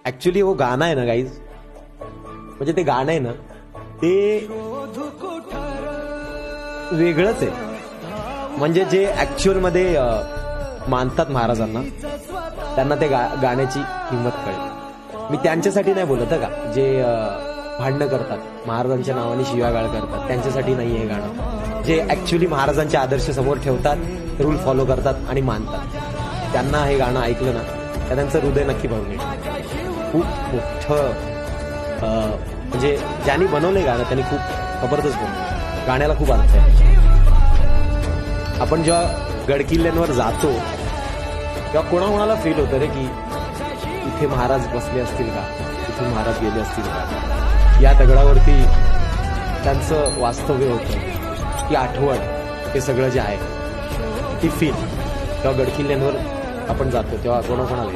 Actually वो गाणं आहे ना गाईज, म्हणजे ते गाणं आहे ना ते वेगळंच आहे. म्हणजे जे ऍक्च्युअल मध्ये मानतात महाराजांना, त्यांना ते गाण्याची किंमत कळेल. मी त्यांच्यासाठी नाही बोलत का, जे भांडणं करतात महाराजांच्या नावाने, शिव्यागाळ करतात, त्यांच्यासाठी नाही हे गाणं. जे ऍक्च्युअली महाराजांचे आदर्श समोर ठेवतात, रूल फॉलो करतात आणि मानतात, त्यांना हे गाणं ऐकलं ना तर त्यांचं हृदय नक्की भरून येईल. खूप मोठं म्हणजे ज्यांनी बनवलंय गाणं त्यांनी खूप जबरदस्त बनवलं. गाण्याला खूप अर्थ आहे. आपण जेव्हा गडकिल्ल्यांवर जातो तेव्हा कोणाकोणाला फील होतं रे की इथे महाराज बसले असतील का, इथे महाराज गेले असतील का, या दगडावरती त्यांचं वास्तव्य होतं, ती आठवण, हे सगळं जे आहे ती फील तेव्हा गडकिल्ल्यांवर आपण जातो तेव्हा कोणाकोणाला